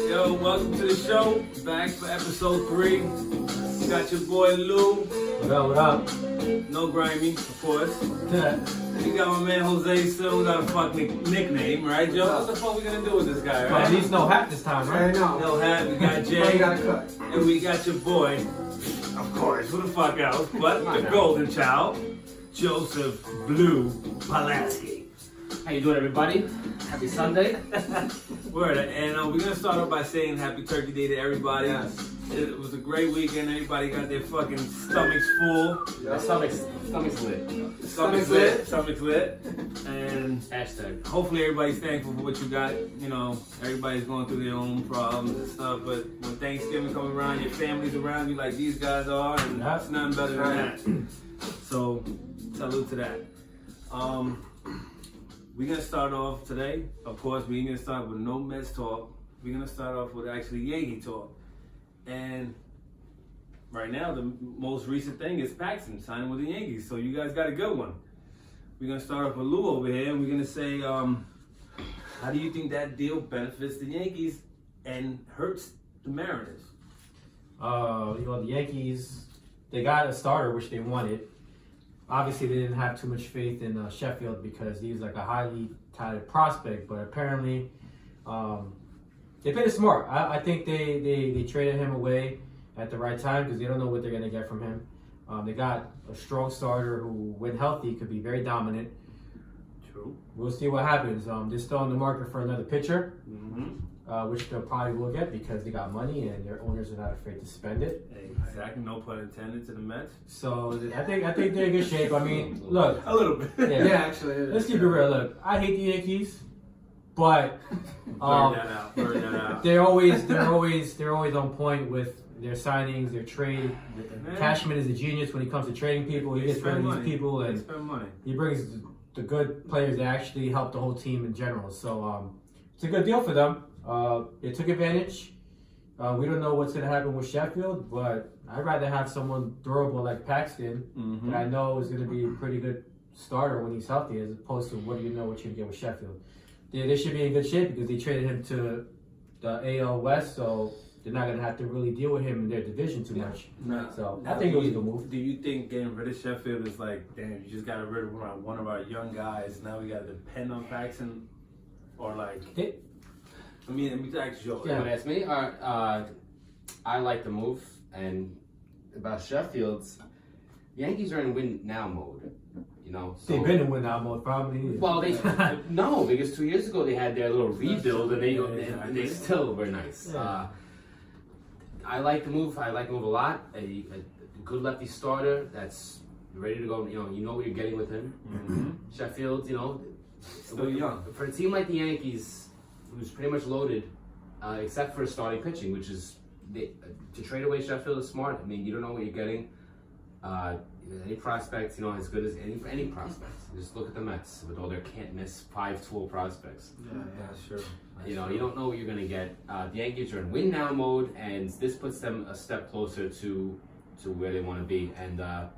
Yo, welcome to the show. Back for episode 3. Got your boy Lou. What up? No Grimy, of course. We got my man Jose still without a fucking nickname, right, Joe? What the fuck we gonna do with this guy, right? At least no hat this time, right? No hat. We got Jay. got a cut. And we got your boy, of course, who the fuck else, but the golden child, Joseph Blue Pulaski. How you doing, everybody? Happy Sunday. Word. And we're going to start off by saying Happy Turkey Day to everybody. Yes. It was a great weekend. Everybody got their fucking stomachs full. Yeah. Stomach's lit. Stomachs lit. Stomachs lit. And Hashtag. hopefully everybody's thankful for what you got. You know, everybody's going through their own problems and stuff. But when Thanksgiving comes around, your family's around you like these guys are. And it's nothing better than that. So, salute to that. We're going to start off today. Of course, we're going to start with no Mets talk. We're going to start off with actually Yankee talk. And right now, the most recent thing is Paxton signing with the Yankees. So you guys got a good one. We're going to start off with Lou over here. And we're going to say, how do you think that deal benefits the Yankees and hurts the Mariners? The Yankees, they got a starter, which they wanted. Obviously, they didn't have too much faith in Sheffield because he was like a highly touted prospect. But apparently, they played it smart. I think they traded him away at the right time because they don't know what they're going to get from him. They got a strong starter who, when healthy, could be very dominant. True. We'll see what happens. They're still on the market for another pitcher, which they'll probably will get because they got money and their owners are not afraid to spend it. Exactly. No pun intended to the Mets. So I think they're in good shape. I mean, look, A little bit. Yeah, actually, it is. let's keep it real. Look, I hate the Yankees, but Burn that out. they're always on point with their signings, their trade. Cashman is a genius when it comes to trading people. He gets rid of these people They and spend money. he brings the good players that actually help the whole team in general. So it's a good deal for them. They took advantage. We don't know what's going to happen with Sheffield, but I'd rather have someone durable like Paxton that I know is going to be a pretty good starter when he's healthy, as opposed to what do you know what you're going to get with Sheffield. They should be in good shape because they traded him to the AL West, so they're not going to have to really deal with him in their division too much. So I think it was a good move. Do you think getting rid of Sheffield is like, damn, you just got rid of one of our young guys, now we got to depend on Paxton? Or like, let me ask you. You want to ask me? I like the move. And about Sheffield's, the Yankees are in win now mode. You know, so, They've been in win now mode, probably. Well, no, because 2 years ago they had their little rebuild and they still were nice. Yeah. I like the move. I like the move a lot. A good lefty starter that's ready to go. You know what you're getting with him. Sheffield, Still young. For a team like the Yankees, who's pretty much loaded, except for starting pitching, which is to trade away Sheffield is smart. I mean, you don't know what you're getting. Any prospects, as good as any prospects. Just look at the Mets with all their can't miss 5-tool prospects. Yeah, sure. You don't know what you're gonna get. The Yankees are in win now mode, and this puts them a step closer to where they want to be. And I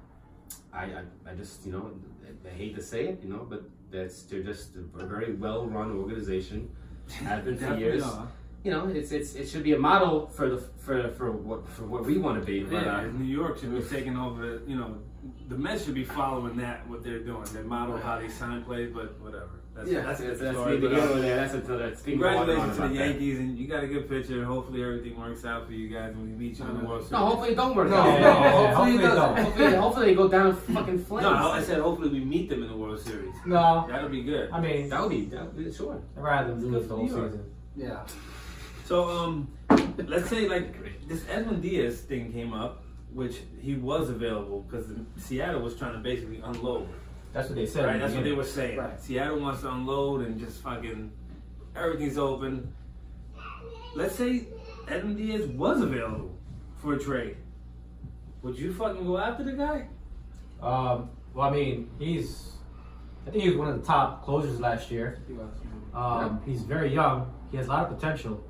just I hate to say it, but they're just a very well run organization. Have been for years. It should be a model for what we want to be. But New York should be taking over. The Mets should be following what they're doing. Their model, how they sign plays, but whatever. That's neither here nor there. That's another. Congratulations to the Yankees, and you got a good pitcher. And hopefully everything works out for you guys when we meet you in the World Series. No, hopefully it don't work No, out. hopefully it don't. Hopefully they go down in fucking flames. No, I said hopefully we meet them in the World Series. No, That'll be good. I mean, That would be sure. I'd rather them lose the whole New York. season. Yeah. So, let's say like this Edwin Diaz thing came up, which he was available because Seattle was trying to basically unload. That's what they said. Right, that's what they were saying. Right. Seattle wants to unload and just fucking everything's open. Let's say Edwin Diaz was available for a trade. Would you fucking go after the guy? Well, I mean, I think he was one of the top closers last year. He's very young. He has a lot of potential.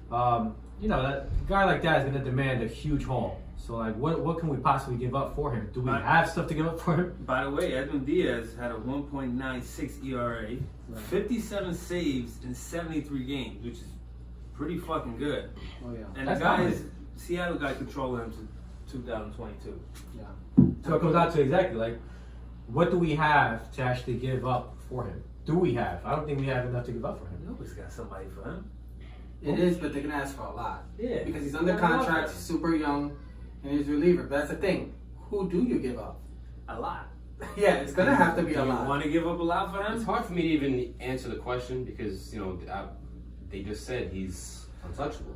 That a guy like that is going to demand a huge haul. So, what can we possibly give up for him? Do we have stuff to give up for him? By the way, Edwin Diaz had a 1.96 ERA, 57 saves in 73 games, which is pretty fucking good. Oh yeah. And That's the guy dominant. is Seattle got control of him to 2022. Yeah. So it comes out to exactly like, what do we have to actually give up for him? Do we have? I don't think we have enough to give up for him. Nobody's got somebody for him. It is, but they're gonna ask for a lot. Yeah. Because he's under contract, he's super young, and he's a reliever. But that's the thing. Who do you give up? A lot. Yeah, it's gonna have to be Do a you lot. want to give up a lot for It's him? hard for me to even answer the question because they just said he's untouchable.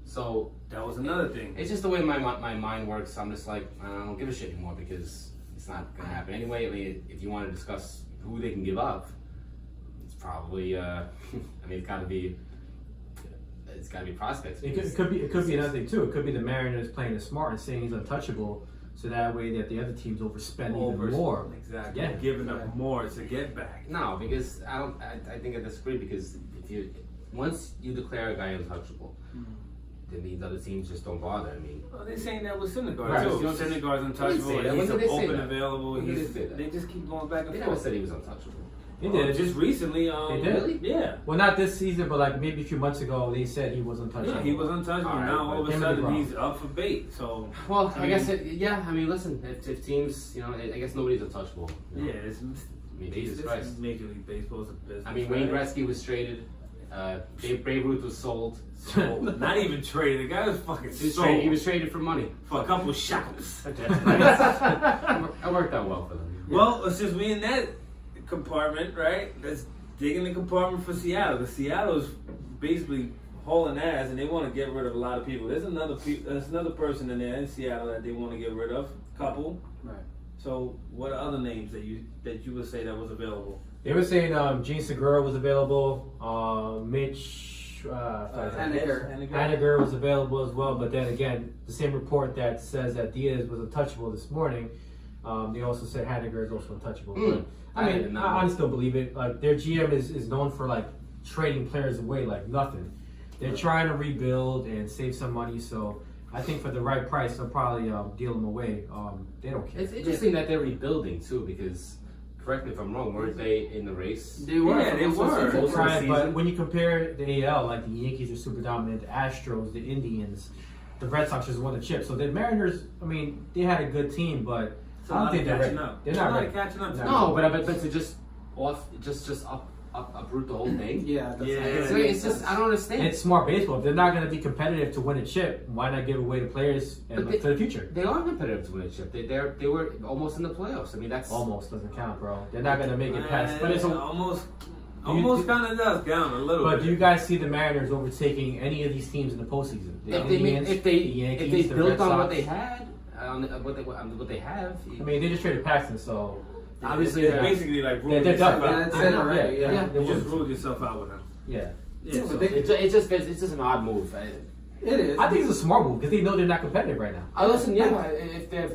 So That was another thing. it's just the way my mind works. I'm just like I don't give a shit anymore because it's not gonna happen anyway. I mean, if you want to discuss who they can give up, it's probably I mean it's gotta be prospects. It could be another thing too. It could be the Mariners playing it smart and saying he's untouchable, so that way that the other teams overspend even more. Exactly. Yeah. Giving up more to get back. No, because I think I disagree because once you declare a guy untouchable, that means other teams just don't bother. I mean, Well, they're saying that with Syndergaard Right. too. You know, Syndergaard's untouchable. say that. He's When did they say open that? available. When did they say that? They just keep going back and they never forth. said he was untouchable. He did. Just recently. They did? Really? Yeah. Well, not this season, but like maybe a few months ago, they said he was untouchable. Yeah, he was untouchable. All right, Now all of but a him and sudden DeGrom. he's up for bait. So Well, I I guess mean- yeah. I mean, listen, if teams, I guess nobody's untouchable. You know? yeah, it's I mean, Jesus Christ. Major League Baseball's a business. I mean, Wayne right? Gretzky was traded. Babe Ruth was sold. So, not even traded. The guy was fucking sold He was traded for money. for a couple shekels. That worked out well for them. Well, it's just we in that compartment, right? Let's dig in the compartment for Seattle. Because Seattle's basically hauling ass, and they want to get rid of a lot of people. There's another person in there in Seattle that they want to get rid of. Couple. Right. So, what are other names that you would say that was available? They were saying Gene Segura was available. Mitch Haniger was available as well. But then again, the same report that says that Diaz was untouchable this morning, they also said Haniger is also untouchable. But, I did mean, not I know. honestly don't believe it. Like their GM is known for like trading players away like nothing. They're trying to rebuild and save some money, so I think for the right price they'll probably deal them away. They don't care. It's interesting that they're rebuilding too, because correct me if I'm wrong, weren't they in the race? They were. Yeah, they for most of the were. season. Most of the Right, but season. when you compare the AL, like the Yankees are super dominant, the Astros, the Indians, the Red Sox just won the chip. So the Mariners, I mean, they had a good team, but It's a I don't lot think of they're catching ready. up. They're There's not a lot ready. of catching up. No. No, but to just uproot the whole thing. Yeah. That's Yeah. It's just I don't understand. It's smart baseball. If they're not going to be competitive to win a chip, why not give away the players and But look for the future? They are competitive to win a chip. They were almost in the playoffs. I mean, that's Almost doesn't count, bro. They're not going to make it past. But it's almost you- kind of does count a little But bit. do you guys see the Mariners overtaking any of these teams in the postseason? The if they Indians, if the they Yankees, the built Red on Sox? what they had, what they have. I mean, they just traded Paxton, so Obviously, it's they're- basically like they're ruling done. yourself Yeah, out. that's it already. Yeah. Yeah. You just ruled yourself out with him. yeah. Yeah, so It's just an odd move. It is. I think it's a smart move because they know they're not competitive right now. I listen. Yeah, if they're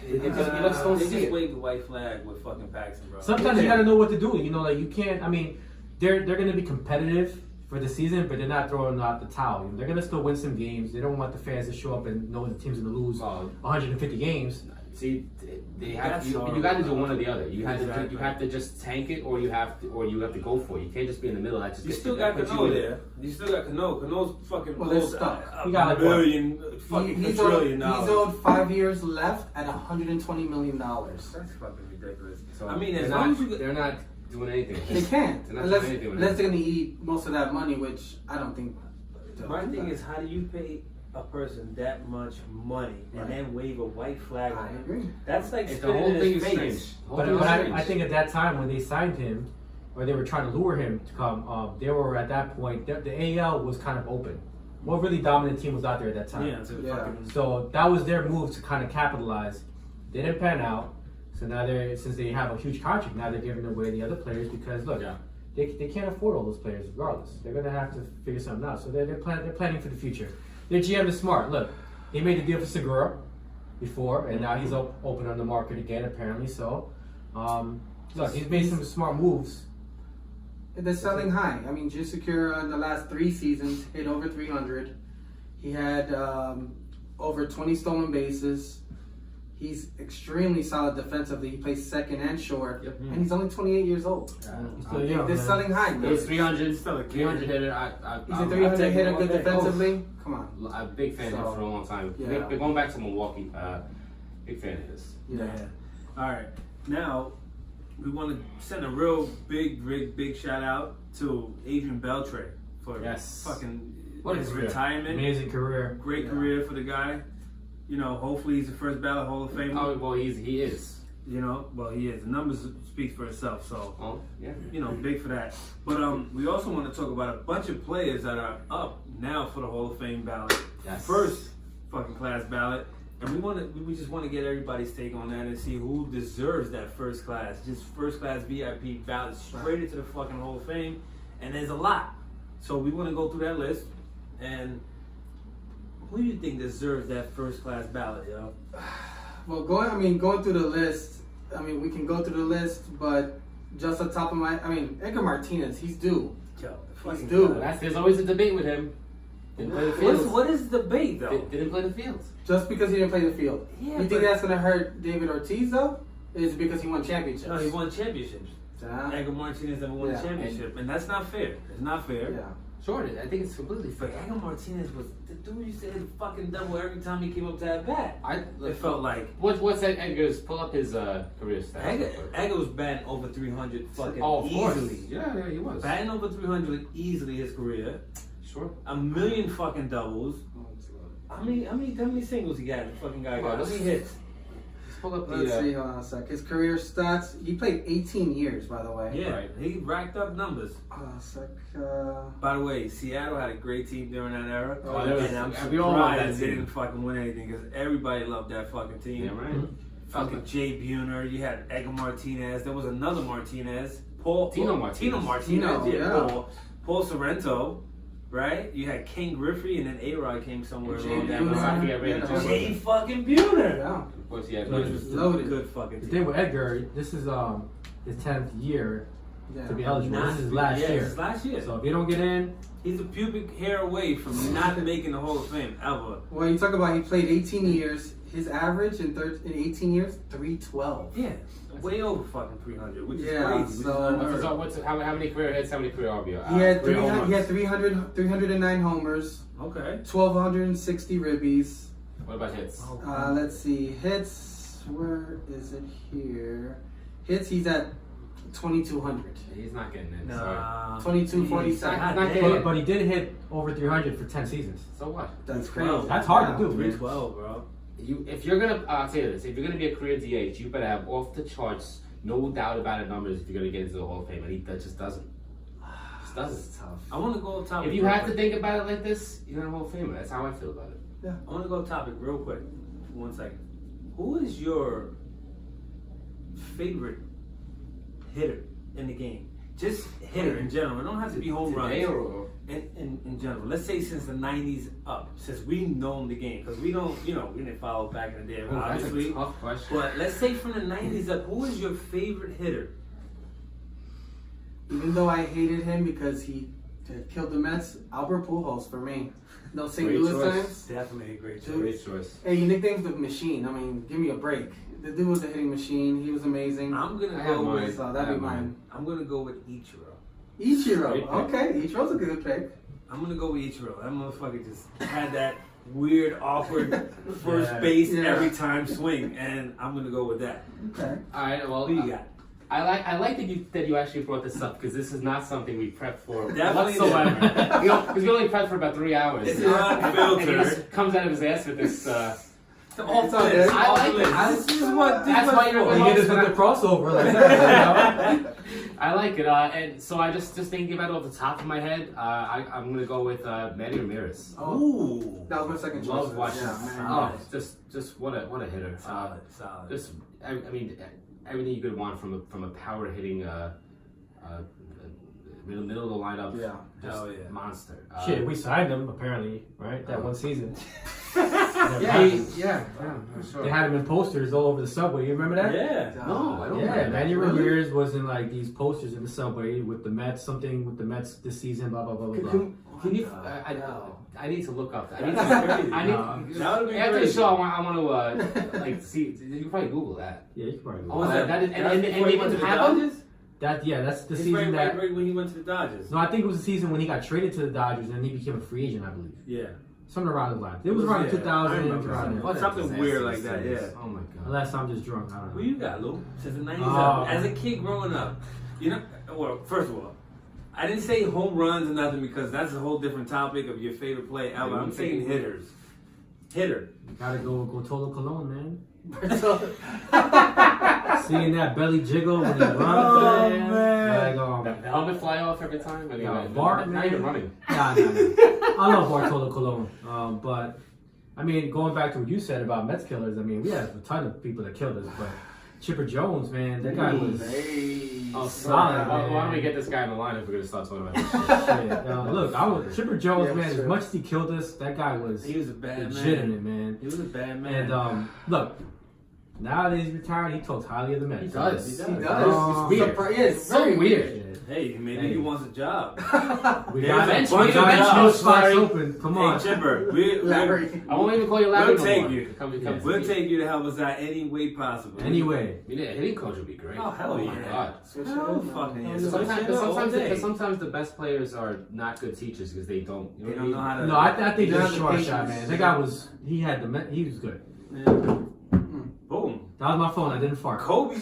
you just don't they see just it. waved the white flag with fucking Paxton, bro. Sometimes you got to know what to do. You know, like you can't. I mean, they're going to be competitive for the season, but they're not throwing out the towel. They're going to still win some games. They don't want the fans to show up and know the team's going to lose Well, 150 games. see, they have That's you horrible. got to do one or the other. You Exactly. have to just tank it, or you have to go for it. You can't just be in the middle. That just You gets still you- got that puts Cano you in- there. You still got Cano. Cano's fucking Well, they're owed stuck. He got like $1 billion, fucking He's quadrillion owed dollars. 5 years left at $120 million. That's fucking ridiculous. So I mean, they're as not, long as you they're not doing anything. They can't. They're not Unless, doing anything with unless it. they're going to eat most of that money, which I don't think. My thing is, how do you pay a person that much money and then wave a white flag I on him? agree. That's like The spitting whole in thing his is face. strange. The whole But, thing is strange. I think at that time when they signed him, or they were trying to lure him to come, they were at that point. The AL was kind of open. What really dominant team was out there at that time? Yeah, so Yeah. fucking. So that was their move to kind of capitalize. They didn't pan out. So now since they have a huge contract, now they're giving away the other players because look, Yeah. they can't afford all those players regardless. They're gonna have to figure something out. So they're planning for the future. Their GM is smart. Look, he made the deal for Segura before, and now he's open on the market again apparently. So look, he's made some smart moves. They're selling high. I mean, Gene Secura in the last 3 seasons hit over 300. He had over 20 stolen bases. He's extremely solid defensively. He plays second and short, Yep. and he's only 28 years old. He's still young, They're man. selling high. He's He's 300, Still a kid. 300 hitter. a I'm 300 hitter, all good day. defensively. Come on. a big fan of him for a long time. Yeah. Been going back to Milwaukee. Big fan of his. Yeah. All right. Now, we want to send a real big shout out to Adrian Beltre for Yes. fucking What a his career. retirement. Amazing career. Great Yeah. career for the guy. You know, hopefully he's the first ballot Hall of Famer. Oh well, he is. You know, well he is. The numbers speak for itself. So, Oh yeah. you know, big for that. But we also want to talk about a bunch of players that are up now for the Hall of Fame ballot. Yes. First fucking class ballot. And we just want to get everybody's take on that and see who deserves that first class VIP ballot straight into the fucking Hall of Fame. And there's a lot. So we want to go through that list. And who do you think deserves that first class ballot, yo? Well, going through the list. I mean, we can go through the list, but just on top of Edgar Martinez, he's due. Yo, He's fucking due. God. There's always a debate with him. Didn't play the field. What is the debate though? Didn't play the field. Just because he didn't play the field. Yeah, You think but- that's gonna hurt David Ortiz though? Is it because he won championships? No, he won championships. Ah, Edgar Martinez never won a Yeah. championship, and that's not fair. It's not fair. yeah. Sure, I think it's completely But fair. Edgar Martinez was the dude used to hit a fucking double every time he came up to that bat. It felt like What's Edgar's? Pull up his career stats. Edgar was batting over 300 fucking Oh, of course. easily. Yeah, he was. Batting over 300 easily his career. Sure. A million fucking doubles. How many singles he got? The fucking guy got. How many hits? Let's pull up the. Let's see, hold on a sec. His career stats. He played 18 years, by the way. Yeah, Right. he racked up numbers. Hold on a sec. By the way, Seattle had a great team during that era. Oh, there was- and I'm we all love that surprised they team. didn't fucking win anything because everybody loved that fucking team. Yeah, right. Fucking Jay Buhner, you had Edgar Martinez. There was another Martinez, Tino Tino Martinez. Martinez, Yeah. Paul Sorrento, right? You had King Griffey, and then A-Rod came somewhere Jay along that Buhner. line. Yeah, Brandon Yeah. Johnson. Jay fucking Buhner. Yeah. Of course, yeah. Which was Loaded. good fucking The team. thing with Edgar, this is his 10th year Yeah. to be eligible. Not- This is his last yeah, year. His last year. So if you don't get in, He's a pubic hair away from not making the Hall of Fame ever. Well, you talk about he played 18 years. His average in 18 years, 312. Yeah, way over fucking 300, which is Yeah, crazy. Which is so- unheard So of. how many career hits? How many career RBI? He had career home 309 homers, Okay. 1,260 ribbies. What about hits? Let's see, hits. Where is it here? Hits. He's at 2,200. He's not getting in. Nah. 2247. Not God getting damn. in. but he did hit over 300 for 10 seasons. So what? That's 12. crazy. That's hard to do, man. 312, bro. If you're gonna, I'll tell you this: if you're gonna be a career DH, you better have off the charts, no doubt about it, numbers if you're gonna get into the Hall of Fame, and that just doesn't. Just doesn't. That's tough. I want to go off topic. If you real have to quick. think about it like this, you're not a Hall of Famer. That's how I feel about it. I want to go off topic real quick. 1 second. Who is your favorite hitter in the game? Just hitter in general. It don't have to be home runs. Today or In general, let's say since the '90s up, since we known the game, because we don't, we didn't follow back in the day, that's a obviously. tough question. But let's say from the '90s up, who is your favorite hitter? Even though I hated him because he killed the Mets, Albert Pujols for me. No St. Great Louis choice. times. Definitely a great Dude. Great choice. Hey, you nicknamed the machine. I mean, give me a break. The dude was a hitting machine. He was amazing. I'm gonna I have go mine. with. So that'd be mine. I'm gonna go with Ichiro. Ichiro. Great pick. Okay, Ichiro's a good pick. I'm gonna go with Ichiro. That motherfucker just had that weird, awkward first Yeah. base Yeah. every time swing, and I'm gonna go with that. Okay. All right. Well, Who you got? I like that you actually brought this up because this is not something we prepped for Definitely whatsoever. Because we only prepped for about 3 hours. It's And he unfiltered. just comes out of his ass with this. The off It's all list. good. I Off like it. list. I- This is what. That's why you're He the hit us host. with the crossover like that. I like it, and so I just thinking about it off the top of my head, I'm gonna go with Manny Ramirez. Oh, Ooh. that was my second choice. Love watching. Yeah, man. Oh, just what a hitter. Solid, solid. Just I mean everything you could want from a power hitting middle of the lineup. Yeah. Just Hell yeah. monster. Shit, we signed him apparently, right? That one season. Yeah, sure. They had him in posters all over the subway. You remember that? Yeah. No, I don't. Yeah, remember Manny that. Ramirez was in like these posters in the subway with the Mets, something with the Mets this season, blah blah blah blah blah. Can you? I need to look up. I need to. I need. That would be After the crazy. show, I want to like see. You can probably Google that. Yeah, you can probably. Oh, Go. that is, That's and before they he went to didn't the have him? Dodgers? That's the It's season that. right when he went to the Dodgers. No, I think it was the season when he got traded to the Dodgers and he became a free agent, I believe. Yeah. Something around the line. It was around Yeah, 2000, I remember around there. What a Something disaster weird like this that, is. yeah. Oh my god. Unless I'm just drunk. I don't Who know. you got, Lou? Since the 90s, Oh. as a kid growing up, you know, well, first of all, I didn't say home runs or nothing because that's a whole different topic of your favorite play ever. I'm saying hitters. Hitter. Gotta go Tolo Colon, man. Seeing that belly jiggle when he runs, Oh, man. man. Like, The helmet fly off every time. I mean, Yeah, Bart, not even man. running. Nah. I love Bartolo Colon. But, I mean, going back to what you said about Mets killers, I mean, we had a ton of people that killed us, but Chipper Jones, man, that guy was Oh, solid, why man. don't we get this guy in the line if we're gonna start talking about this shit? shit. Look, Chipper Jones, Yeah, man, as sure. much as he killed us, that guy was He was a bad legitimate, man. man. He was a bad man. And, look, now that he's retired, he talks highly of the Mets. He does. He does. Oh, It's weird. Yeah, it's so very weird. Hey, maybe Hey. he wants a job. We There's got a bench, bunch we got of bench, no jobs, spots Larry. open. Come on. Hey, Chipper, we'll Larry. I won't even call you Larry We'll no take more. you. Come Yeah. to me. take you to help us out any way possible. Anyway, You know, a hitting coach would be great. Oh, hell my yeah. god. Switch Hell it up, man. fucking yeah. Don't do Sometimes- that. Because sometimes the best players are not good teachers because they don't. You They know don't know what I how mean? to. no, I think He he's a has short the shot, patience. man. That guy was, he was good. Yeah. Boom. That was my phone. I didn't fart. Kobe.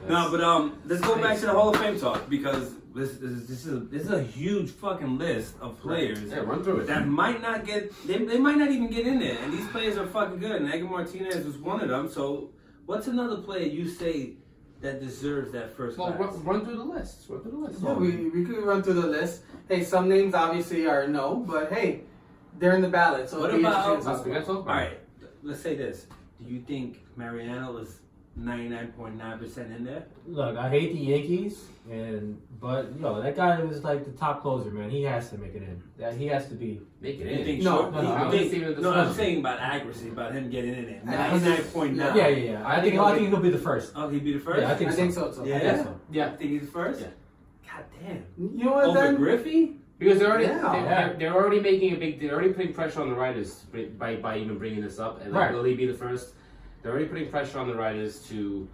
No, but let's go back to the Hall of Fame talk because this is a huge fucking list of players Yeah, run through it. that might not get they might not even get in there, and these players are fucking good. And Edgar Martinez was one of them. So, what's another player you say that deserves that first Well, class? run through the list. Run through the list. Yeah, we could run through the list. Hey, some names obviously are no, but hey, they're in the ballot. So What it'll be about- interesting to Let's talk we about. gotta talk All about it. right, let's say this: do you think Mariano is 99.9% in there? Look, I hate the Yankees, but that guy was like the top closer, man. He has to make it in. That he has to be. Make it You in. think No, short? no, You no, I think- don't see the no, I'm discussion. saying about accuracy, about him getting in there. I- 99.9. Yeah. I think he'll be the first. Oh, he'd be the first? Yeah, I think I think so. too. Yeah? I think so. Yeah. I think he's the first? Yeah. God damn. You know what Over then? Griffey? Because they're already Yeah. they're already making a big. They're already putting pressure on the writers by even bringing this up. And Right. will he be the first? They're already putting pressure on the writers to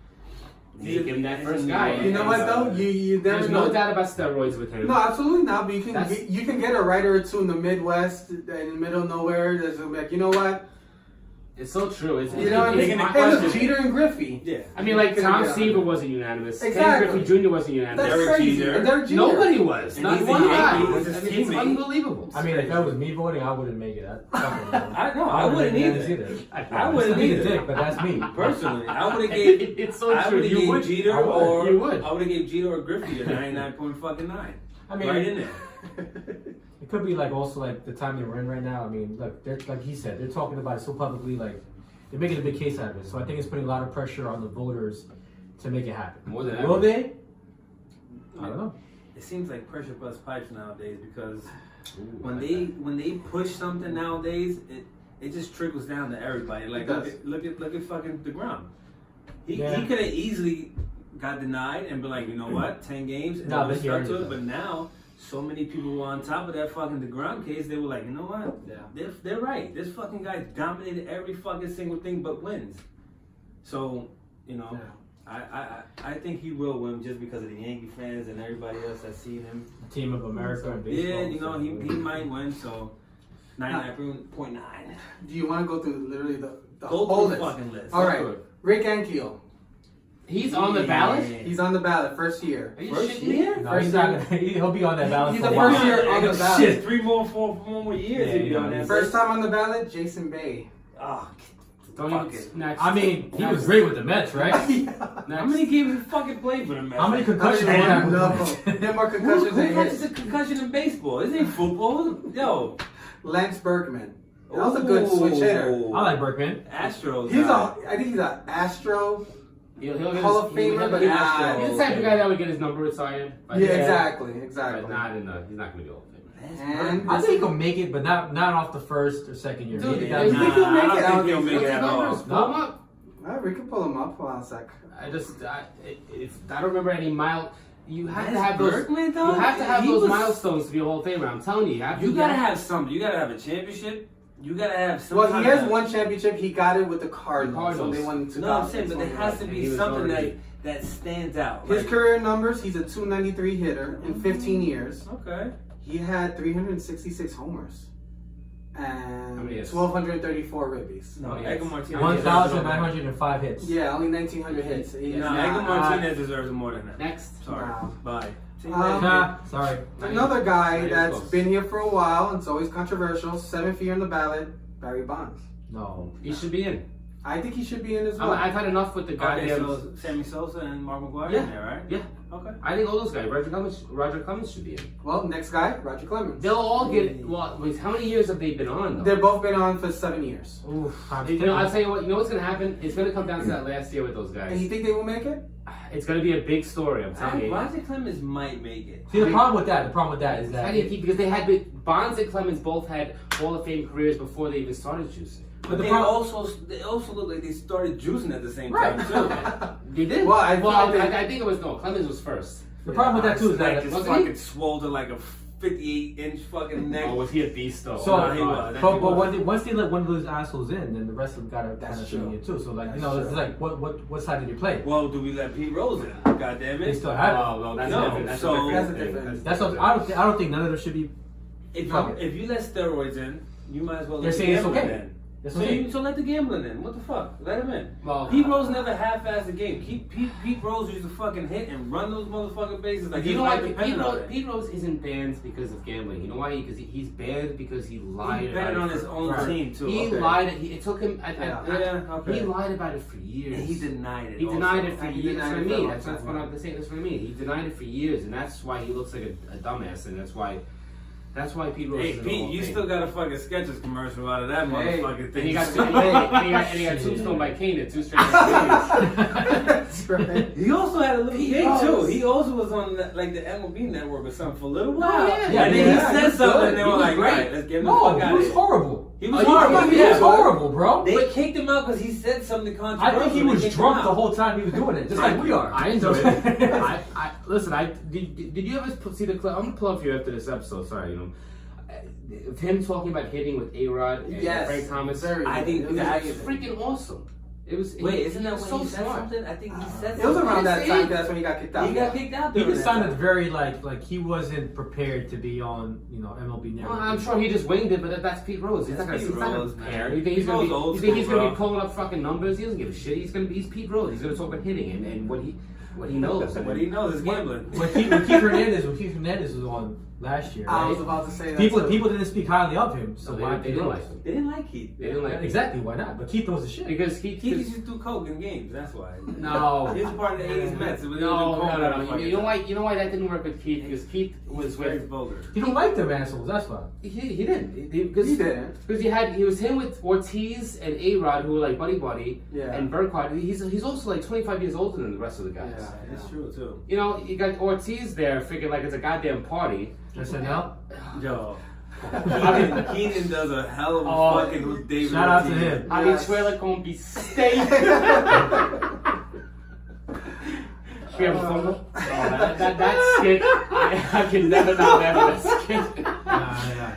make him that He's first a guy. new You know what though? You never There's know. no doubt about steroids with him. No, absolutely not. But That's- you can get a writer or two in the Midwest, in the middle of nowhere. That's gonna be like, you know what? It's so true. It's, You know what I Making mean? a Hey, look, question. Jeter and Griffey. Yeah. I mean, like He's Tom gonna get Seaver on it. wasn't unanimous. Ken Exactly. Griffey Jr. wasn't unanimous. That's Derek crazy. Jeter. And Derek Jeter. Nobody was. And Not he's one the guy. Yankee. He's his I mean, it's teammate. unbelievable. I mean, if that was me voting, I wouldn't make it. I wouldn't either. I wouldn't be a either. dick, but that's me. Personally, I would have gave. It's so I true. would have You gave would. Jeter I would. or You would. I would have gave Jeter or Griffey a 99.9. I mean, Right in there. it could be like also like the time that we're in right now. I mean, look, they're like he said, they're talking about it so publicly, like they're making a big case out of it. So I think it's putting a lot of pressure on the voters to make it happen. More than Will ever. they? I don't know. It seems like pressure bust pipes nowadays because Ooh, when like they push something nowadays, it just trickles down to everybody. Like It does. look at fucking DeGrom. He Yeah. could have easily got denied and been like, you know what, 10 games and No, no, but he stuck already to it. did. But now so many people were on top of that fucking DeGrom case. They were like, you know what? Yeah. They're right. This fucking guy dominated every fucking single thing but wins. So, you know, I think he will win just because of the Yankee fans and everybody else that's seen him. Team of America and baseball. Yeah, you know, he might win, so 99.9. Do you want to go through literally the Go whole through the list? fucking list. All right, Rick Ankiel. He's on the ballot? He's on the ballot, first year. Are you First shitting me? year? No, he's not gonna, he'll be on that ballot He's for the a while. first year on the ballot. Shit, 4 more years Yeah, he'd be you on know, that. First time on the ballot, Jason Bay. Oh, Don't fuck even. it. Next. I mean, he was Next. great with the Mets, right? How many games he fucking played for the Mets? How many concussions I did he don't have with know. the Mets? There more Who concussions than catches hits. a concussion in baseball? This ain't football. Yo. Lance Berkman. That was a good switch hitter. I like Berkman. Astros. He's guy. I think he's an Astro. He'll get Hall his, of Famer, but he's not. the type of guy that would get his number retired. Yeah, exactly. But not in the. He's not going to be Hall of Famer. And I think he'll make it, but not off the first or second year. Dude, Maybe yeah, that- you think he'll make it? I don't think he'll make it at all. Numbers, pull him up. we can pull him up. Hold on a sec. I don't remember any You have to have those. Berkman, though? You have to have He those was- milestones to be a Hall of Famer. I'm telling you. You gotta have something. You gotta have a championship. You gotta have some. Well, he kind has of- one championship. He got it with the Cardinals. Cardinals. So they won in 2000. No, I'm saying, but there has to And be he was something already- that stands out. His Like- career numbers, he's a 293 hitter in 15 years. Okay. He had 366 homers and many hits? 1,234 ribbies. No, yeah. Edgar Martinez. 1,905 hits. Yeah, only 1,900 hits. He's No, not- Edgar Martinez deserves more than that. Next. Sorry. Wow. Bye. See, Nah, sorry. Another guy Not even that's close. been here for a while and it's always controversial, 7th year on the ballot, Barry Bonds. No. He should be in. I think he should be in as well. I've had enough with the Okay, goddamn. so Sammy Sosa and Mark McGuire Yeah. in there, right? Yeah. Okay. I think all those guys. Roger Clemens should be in. Well, next guy, Roger Clemens. They'll all get. Well, wait, how many years have they been on though? They've both been on for 7 years. Oof, You know, I'll tell you what. You know what's gonna happen? It's gonna come down to that last year with those And you guys. think they will make it? It's gonna be a big story. I'm telling you. Roger Clemens might make it. See, the problem with that is How that do you keep? Because they had Bonds and Clemens both had Hall of Fame careers before they even started juicing. But the they problem- also look like they started juicing at the same Right. time too. They did. Well, I think it was no. Clemens was first. the problem with that too is like that his wasn't fucking swole to like a 58-inch fucking neck. Oh, was he a beast though? So- Nah, he was. but once they let one of those assholes in, then the rest of them gotta That's kind of true. be in too. So like That's it's true. like what side did you play? Well, do we let Pete Rose in? God damn They it. still have it. Oh, that's No, different. That's so- a different. That's a thing. different- That's what I don't think none of them should be. If you let steroids in, you might as well They're let the saying it's gambling okay. in. That's So, okay. so let the gambling in. What the fuck? Let him in. Well, Pete Rose never half-assed the game. Pete Rose used to fucking hit and run those motherfucking bases like You his know why life depended on it. Pete Rose isn't banned because of gambling? You know why? Because he's banned because he lied He about betted it on for- his own Right. team too. He Okay. lied. It took him. Yeah. Okay. He lied about it for years. And he denied it. He also. denied it for And he years. That's denied what I it for a mean. long That's time, what I'm saying. That's what I mean. He denied it for years, and that's why he looks like a dumbass, and that's why Pete Rose. Hey is in the Hall Pete, of you Fame. still got a fucking Skechers commercial out of that Hey. motherfucking And thing. he got Tombstone by Kane at 2 straight years. That's right. He also had a little Pete gig Rose. too. He also was on like the MLB network or something for a little while. Oh, yeah. and Yeah, then yeah, he he said was something good. and they He were was like, great. right, let's get him the No, fuck he out of was here. horrible. He was He horrible. was horrible, bro. They kicked him out because he said something controversial. I think he They was kicked him drunk out. the whole time he was doing it, just like we are. I enjoyed it. Listen. Did you ever see the clip? I'm gonna pull up for you after this episode. Sorry, of him talking about hitting with A-Rod and Yes. Frank Thomas. Very I good. think It was that's amazing. Freaking awesome. It was. Wait, isn't that when so he said smart? something? I think he said It was something. around that See? time that's when he got kicked out. He got kicked out. He during just that sounded time. very like he wasn't prepared to be on MLB Network. Well, I'm sure he just winged it, but that's Pete Rose. He's not That's gonna Pete Rose, prepare. man. You think he's Pete gonna Rose old be? You think he's school, gonna be bro. pulling up fucking numbers? He doesn't give a shit. He's Pete Rose. He's gonna talk about hitting and what he knows. What he knows is gambling. When Keith Hernandez was on last year, I right? was about to say that. people too. didn't speak highly of him, so They why didn't Pete like Rose? him. They didn't like Keith. They didn't like Yeah, him. exactly, why not? But Keith knows the shit. Because Keith Keith used to do coke in games. That's why. No. He was part of the '80s Mets. No. You know why that didn't work with Keith? Because Keith was Very with. vulgar. He don't like them assholes. That's why. He didn't. He Because didn't. he was him with Ortiz and A-Rod, who were like buddy, Yeah. and Burkhardt. He's also like 25 years older than the rest of the guys. Yeah. That's true too. You know, you got Ortiz there, figuring like it's a goddamn party. SNL. Yo. Keenan does a hell of a Oh, fucking David. Shout out to Ortiz. him. I mean, trailer con bistec. We have a fumble. Oh, that skit. I can never not laugh at that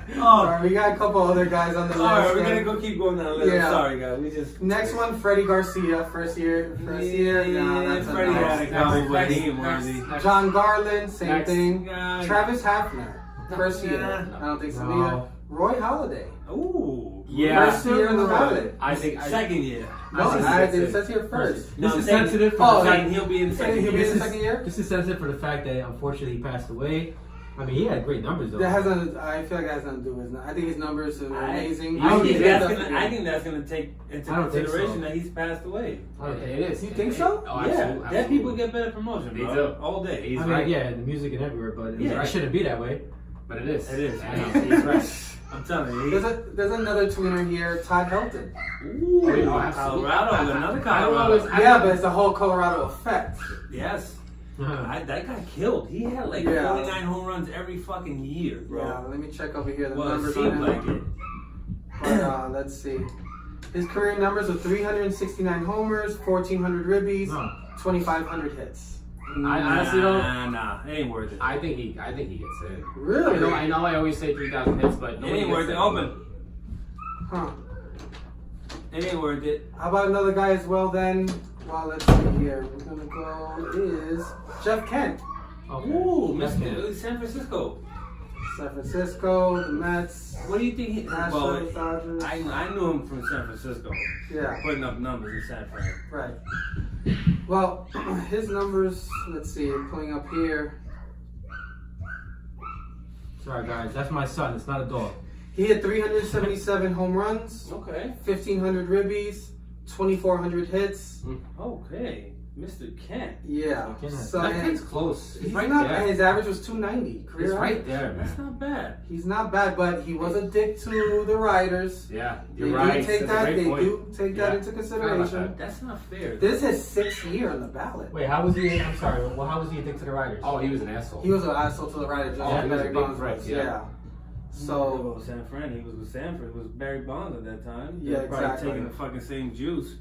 skit. All right, we got a couple other guys on the list. Alright, we're gonna go keep going down the list. Yeah. Sorry, guys. We just. Next one, Freddie Garcia, first year. No, that's Freddie had a a couple, but he ain't Next. worthy. John Garland, same Next. thing. Yeah. Travis Hafner, first year. No. I don't think so No. either. Roy Halladay, Ooh. Yeah. first year in the ballot. I think. Second year. No, think it says here first. No, This I'm is saying- sensitive for Oh, the fact. Saying he'll be in the second He'll be year. in the second year? This is sensitive for the fact that unfortunately he passed away. I mean, he had great numbers though. That has nothing. I feel like that has nothing to do with it. I think his numbers are amazing. I don't think I think that's gonna take into I don't think consideration so. that he's passed away. It is. You think so? Oh, Yeah, absolutely. dead people get better promotion, They bro. do. All day. He's I mean, right. yeah, the music and everywhere, but Yeah. it shouldn't be that way. But it is. It is. I know. He's right. I'm telling you. There's another tweener here, Todd Helton. Ooh, Oh, absolutely. Colorado, another I Colorado. don't know, Yeah, but it's the whole Colorado effect. Yes. That guy killed. He had like 49 home runs every fucking year, bro. Yeah, let me check over here the Well, it numbers on seemed him. like it. But, let's see. His career numbers are 369 homers, 1,400 ribbies, 2,500 hits. I honestly don't. Nah, it ain't worth it. I think he gets it. Really? I know. I always say 3,000 hits, but It nobody ain't gets worth it. it. Open. Huh. It ain't worth it. How about another guy as well then? Well, let's see here. We're gonna go is Jeff Kent. Okay. Ooh, That's Mr. good. San Francisco. San Francisco, the Mets, What do you think? Nationals, Dodgers. I knew him from San Francisco, Yeah, putting up numbers in San Fran. right. Well, his numbers, let's see, pulling up here. Sorry, guys. That's my son. It's not a dog. He had 377 home runs, Okay. 1,500 ribbies, 2,400 hits. Okay. Mr. Kent. Yeah. Kent. So That and kid's close. he's right not. there. And his average was 290 career. He's right average. there, That's man. not bad. He's not bad, but he was a dick to the Riders. Yeah, They you're right. do take That's a that. great They point. do take that Yeah. into Forgot consideration. about That's not fair. This is his 6th year on the ballot. Wait, how was he? I'm sorry. Well, how was he addicted to the Riders? Oh, he was an asshole. He was an asshole to the Riders. Just Oh, like he was a Barry big Bonds threat, was. yeah. Yeah. So So San Fran, he was with Sanford. It was Barry Bonds at that time. Yeah, They were probably exactly. taking the fucking same juice.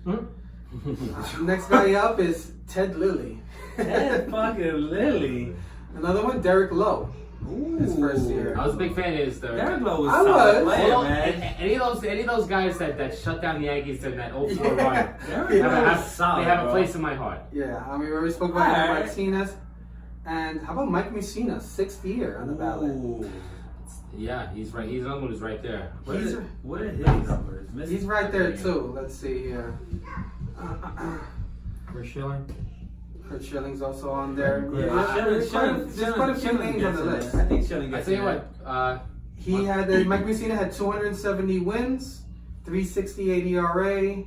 next guy up is Ted Lilly. Ted fucking Lilly. Another one, Derek Lowe. Ooh. His first year. I was a big fan of his. Derek Lowe was I a solid was. player, Well, man. any of those guys that shut down the Yankees in that 04 run, Derek they Lowe have, was solid, they have a bro. place in my heart. Yeah, I mean, we already spoke about Alright. Martinez. And how about Mike Mussina, 6th year on the ballot? Ooh. Yeah, he's right. He's another one who's right there. What He's- are his numbers? He's right there too. Let's see here. Chris Schilling. Kurt Schilling's also on there. Yeah, There's quite a few names on the list. I think Schilling I gets tell you in what. He had Mike Mussina had 270 wins, 368 ERA,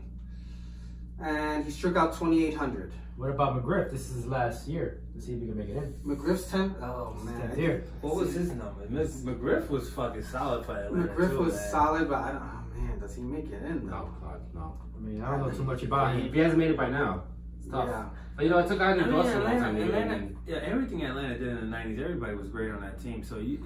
and he struck out 2,800. What about McGriff? This is his last year. Let's see if he can make it in. McGriff's 10. Oh man, 10th year. What was his number? McGriff was fucking solid for Atlanta. McGriff too, was man. solid, but I don't. Oh man, does he make it in though? No, God, no. I mean, I don't know too much about If him. he hasn't made it by now, it's tough. Yeah. But you know, it took Ivan I mean, Dawson a long time to get Atlanta, in. yeah, everything Atlanta did in the '90s, everybody was great on that team. So you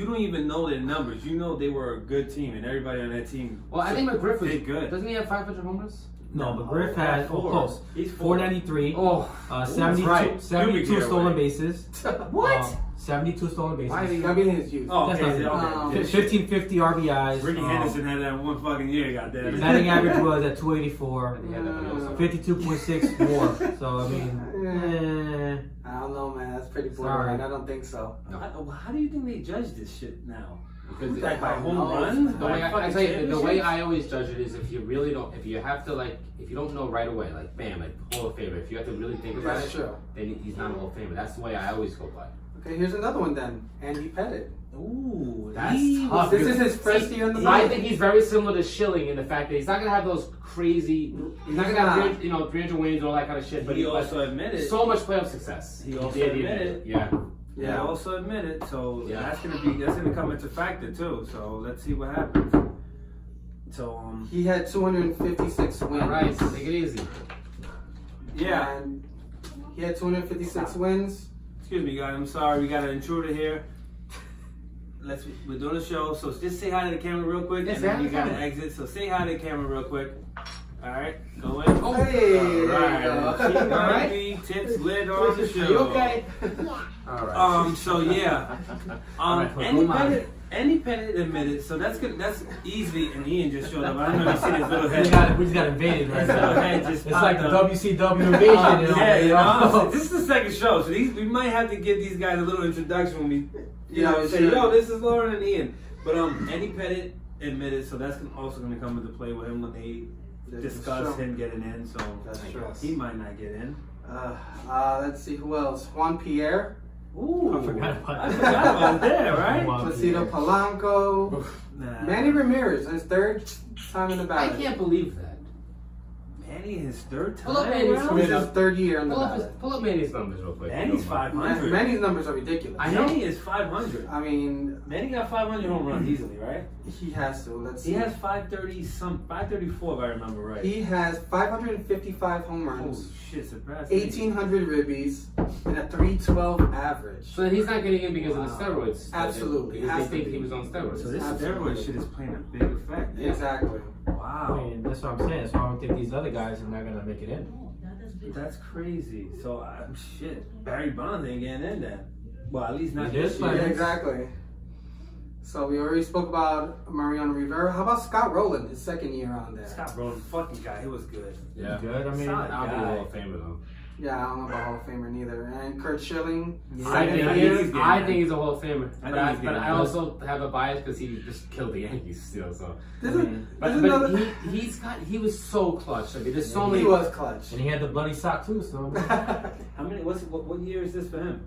don't even know their numbers. You know they were a good team, and everybody on that team. Well, I think McGriff was did good. Doesn't he have 500 homers? No, McGriff had close. He's 4. 493. Oh, 72, right. 72 Pubic hair stolen away. bases. what? 72 stolen bases. Why did he- Gotta be in his youth. Oh, That's okay. not- okay. 1550 RBIs. Ricky Henderson had that one fucking year. Goddamn. Batting average was at 284. Yeah, definitely also. 52.6 WAR. So I mean, I don't know, man. That's pretty Sorry. borderline. I don't think so. How do you think they judge this shit now? Because Like by home No. runs? The way By I fucking tell you, the way championships? I always judge it is if you really don't, if you have to if you don't know right away, like bam, like Hall of Famer. If you have to really think about That's it, true. then he's not a Hall of Famer. That's the way I always go by. Okay, here's another one then. Andy Pettit. Ooh, That's he tough. This is his first year on the I ballot. think he's very similar to Schilling in the fact that he's not gonna have those crazy. He's not gonna have 300 wins and all that kind of shit. But he he also admitted. so much playoff success. He also did admitted. Yeah. He also admitted. So Yeah. that's gonna come into factor too. So let's see what happens. So He had 256 wins. All right, take it easy. yeah. And he had 256 wins. Excuse me, guys. I'm sorry. We got an intruder here. We're doing a show, so just say hi to the camera real quick, Yes, and then say hi you to the gotta camera. exit. So say hi to the camera real quick. All right, go in. Oh, Hey, All there you right. go. She All right. might be tips lid on the show. Are you okay? All right. So yeah. Alright, well, Andy come on. Pettit admitted. So that's good. That's easy. And Ian just showed up. I don't know if you see his little we head. just got invaded right His little now. head just It's like the popped up. WCW invasion. Yeah, you know. know? This is the second show, so we might have to give these guys a little introduction when we, Yeah, say, sure. yo, this is Lauren and Ian. But Andy Pettit admitted, so that's also going to come into play with him when they discuss him getting in. So That's true. he might not get in. Let's see who else. Juan Pierre, Ooh, I forgot about that, right? Juan Placido Pierre. Polanco, Nah. Manny Ramirez, his third time in the I ballot. can't believe that. Manny Manny in his third time. Pull up Manny's around? This is his third year on the ballot. Pull up Manny's numbers real quick. Manny's 500. Manny's numbers are ridiculous. I know. Manny is 500. I mean, Manny got 500 home runs easily, right? he has to. Let's see. He has 534 if I remember right. He has 555 home Oh runs, shit, surprised me. 1,800 ribbies, and a 312 average. So then he's not getting in because of the Wow. steroids. Absolutely. Because Has they to think be. he was on steroids. So this Absolutely. steroid shit is playing a big effect. Exactly. I Wow. mean, that's what I'm saying. That's why I don't think these other guys are not gonna make it in. That's crazy. So, shit, Barry Bonds ain't getting in there. Well, at least not He this is year. Yeah, exactly. So we already spoke about Mariano Rivera. How about Scott Rowland, his second year on there? Scott Rowland, fucking guy, he was good. Yeah. Good. I mean, Solid. I'll be a Hall of Famer though. Yeah, I don't know about Hall of Famer neither. And Kurt Schilling. Yeah. I think I he think is. he's getting I there. think he's a Hall of Famer. I think But he's getting I there. also have a bias because he just killed the Yankees still. So, This is, but, this is but another. he was so clutch. I mean, there's so He many. was clutch. and he had the bloody sock too. So How many, what year is this for him?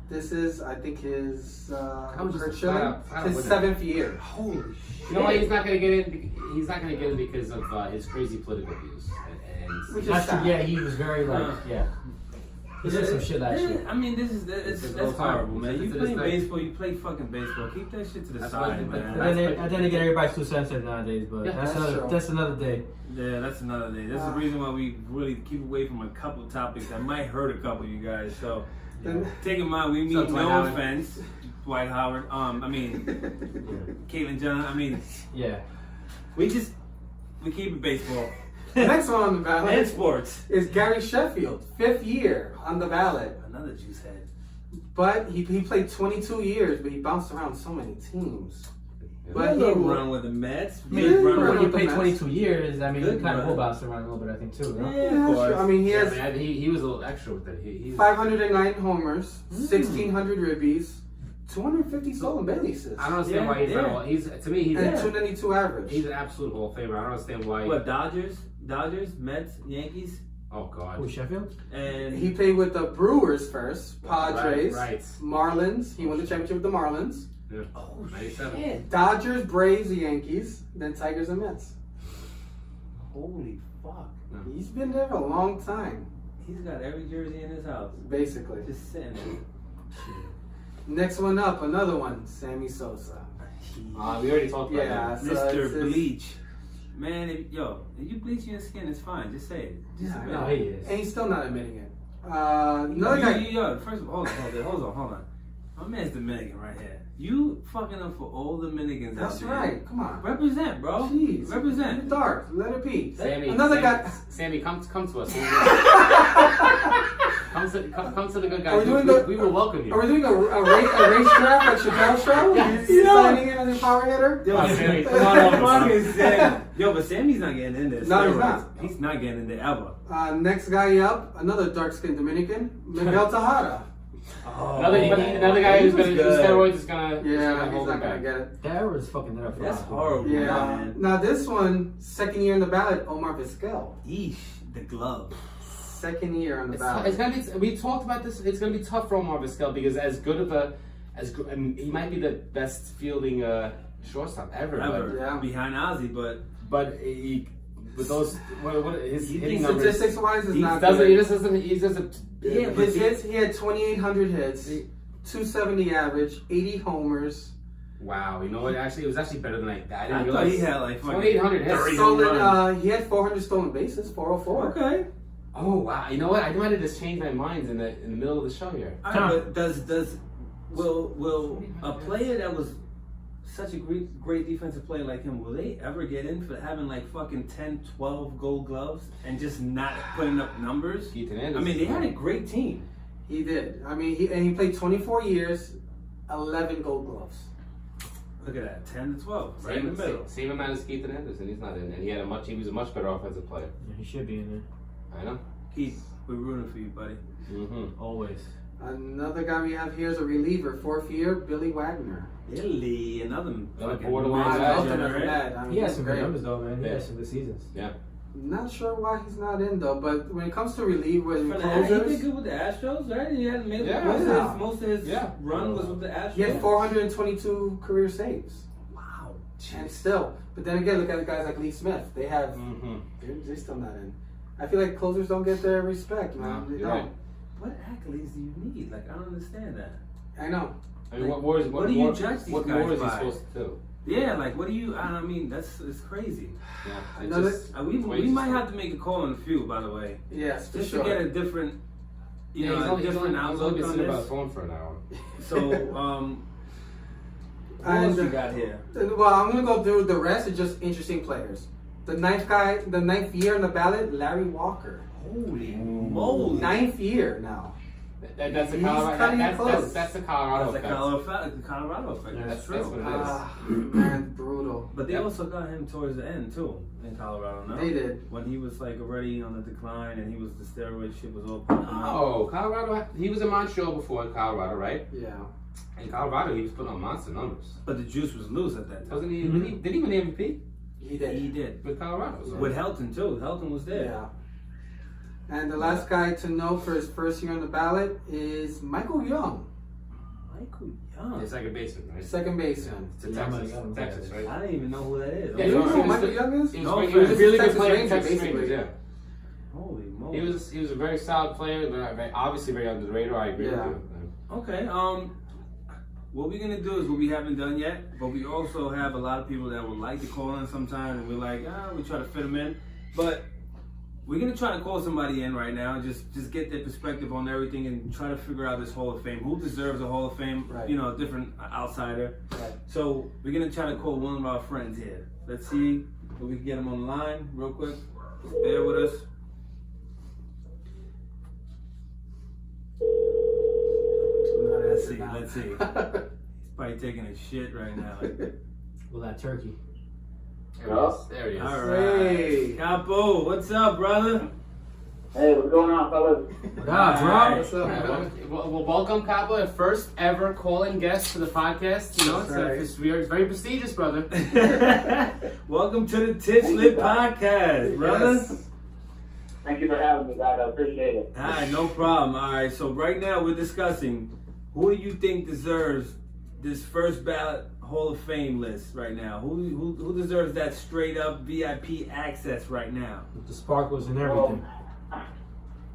This is, I think, his was just Kurt flat Schilling. out His with it. 7th year. Holy shit. You know why he's not gonna get in? He's not gonna get in because of his crazy political views. Which is that's sad. yeah, he was very like yeah. He did some shit last year. I mean, It's that's all time. horrible, man. It's You to play this day. baseball, you play fucking baseball. Keep that shit to the That's side, why- but- man. But then again, everybody's too sensitive nowadays. But Yeah, that's that's true. that's another day. Yeah, that's another day. That's the reason why we really keep away from a couple topics that might hurt a couple of you guys. So Then- take in mind, we mean So, Dwight no Howard. offense, Dwight Howard. I mean, Caitlyn Jenner. I mean, Yeah. we keep it baseball The next one on the and ballot sports. is Gary Sheffield, 5th year on the ballot. Another juice head. But he played 22 years, but he bounced around so many teams. But But he he will will- run with the Mets. Yeah, Good run run When with you with the play Mets. 22 years, I mean, Good you kind of run. will bounce around a little bit, I think too. You know? Yeah, Yeah, of course. sure. I mean, he Yeah, has man, he was a little extra with it. He's 509 homers, 1,600 ribbies, 250 stolen bases, I don't understand Yeah, why he's yeah. not. He's to me he's and Yeah. 292 average. he's an absolute Hall of Famer. I don't understand why. What, Dodgers, Mets, Yankees, Oh God. Who, Sheffield? and He played with the Brewers first, Padres, Right. Marlins. He won the championship with the Marlins. Yeah. oh 97. shit! Dodgers, Braves, the Yankees, then Tigers and Mets. Holy fuck! He's been there a long time, He's got every jersey in his house, basically. just sitting there. Next one up, another one, Sammy Sosa. We already talked about Yeah, that. so Mr. it's- Bleach. Man, if you bleach your skin, it's fine. Just say it. Just Yeah, I admit No, it. he is. And he's still not admitting it. Another guy. First of all, hold on. My man's Dominican right here. You fucking up for all Dominicans. out That's there. right. Come on. Represent, bro. Jeez. Represent. In the dark. Let it be. Sammy, Another Sammy, guy. Sammy, come to us. come to the good Are we guys. doing the- We will welcome you. Are we doing a race draft like Chappelle's show? Yes. You Yeah. signing in as a power hitter? Yo, Sammy, come on over, fucking Sammy. Yo, but Sammy's not getting in this. No, he's not. He's not getting in there ever. Next guy up, another dark-skinned Dominican, Miguel Tejada. Another guy who's gonna do steroids is gonna. Yeah, he's hold him not gonna back. get it. That was fucking it up. for That's a lot of people. horrible, Yeah. man. Now this one, second year in the ballot, Omar Vizquel. Yeesh, the glove. Second year on the ballot. It's gonna be. We talked about this. It's gonna be tough for Omar Vizquel because I mean, he might be the best fielding shortstop ever. Ever. Yeah. Behind Ozzy, but But he, with those, what his He hitting thinks numbers. Statistics-wise, is He not Doesn't good. he just doesn't he doesn't. Yeah, but His hits, he had 2,800 hits, 270 average, 80 homers. Wow, you know what? Actually, it was actually better than I didn't I thought realize. he had like 2,800 hits. 30 Stolen, home runs. he had 400 stolen bases, 404. Okay. Oh wow! You know what? I might have just changed my mind in the middle of the show here. All right, but will a player that was such a great defensive player like him, will they ever get in for having like fucking 10, 12 gold gloves and just not putting up numbers? Keith Hernandez. I mean, they had a great team. He did. I mean, he played 24 years, 11 gold gloves. Look at that, 10 to 12, right in the Same, middle. same amount as Keith Hernandez, and he's not in. And he was a much better offensive player. Yeah, he should be in there. I know. Keith, we're rooting for you, buddy. Mm-hmm. Always. Another guy we have here is a reliever, 4th year, Billy Wagner. Billy, another fucking borderline I guy. love legend, him for right? that. I mean, He has he's some great. good numbers though, man. He Yeah. has some good seasons. Yeah. Not sure why he's not in though, but when it comes to relievers and For the, he did closers, good with the Astros, right? He had made Yeah. most of his Yeah. run was with the Astros. he had 422 career saves. Wow. And still, but then again, look at guys like Lee Smith. They have, Mm-hmm. they're still not in. I feel like closers don't get their respect, man. No, They you're don't. right. What accolades do you need? Like, I don't understand that. I know. I mean, what more is what do you judge these what guys more is he by? supposed to do? Yeah, like, what do you? I mean, it's crazy. Yeah, it's Another- just, We might have to make a call on a few, by the way, Yes, for just sure. to get a different, he's a only different been outlook on sitting by the this. phone for an hour. So, what else you got here? Well, I'm gonna go through the rest. Are just interesting players. The ninth year on the ballot, Larry Walker. Holy moly! 9th year now. That's the He's Colorado. cutting it That's close. the Colorado That's effect. the Colorado effect. Yeah, That's that's true. what it is. Man, brutal. But they Yep. also got him towards the end too in Colorado. No? They did. When he was like already on the decline and he was the steroid shit was all popping out. Oh, Colorado. He was in Montreal before in Colorado, right? Yeah. In Colorado, he was putting on monster numbers. But the juice was loose at that time. Wasn't he? Mhm. Did he win the MVP He did. He did. with Colorado? So. With Helton too. Helton was there. Yeah. And the last guy to know for his first year on the ballot is Michael Young, Michael Young. The second baseman, right? second baseman. It's a Yeah, Texas, Young. Texas, right? I didn't even know who that is. Yeah, You don't know who he was Michael the- Young is? He was, No, he was a offense. really good Texas player. Ranger, Texas basically. Rangers, yeah. Holy moly. He was a very solid player, but obviously very under the radar. I agree Yeah. with you. Okay. What we're gonna do is what we haven't done yet, but we also have a lot of people that would like to call in sometime, and we're like, we try to fit them in, but we're gonna try to call somebody in right now and just get their perspective on everything and try to figure out this Hall of Fame. Who deserves a Hall of Fame? Right. You know, a different outsider. Right. So we're gonna try to call one of our friends here. Let's see if we can get him on the line real quick. Just bear with us. Let's see. He's probably taking a shit right now. Well, that turkey. There he is. All right. Hey. Capo, what's up, brother? Hey, what's going on, fellas? What up, bro? What's up, man? Well, welcome, Capo, the first ever call-in guest to the podcast. You know, That's right. it's very prestigious, brother. Welcome to the Tip Slip Podcast, brother. Yes. Thank you for having me, guys. I appreciate it. All right, no problem. All right, so right now we're discussing who do you think deserves this first ballot Hall of Fame list right now? Who deserves that straight up VIP access right now? With the sparkles and everything.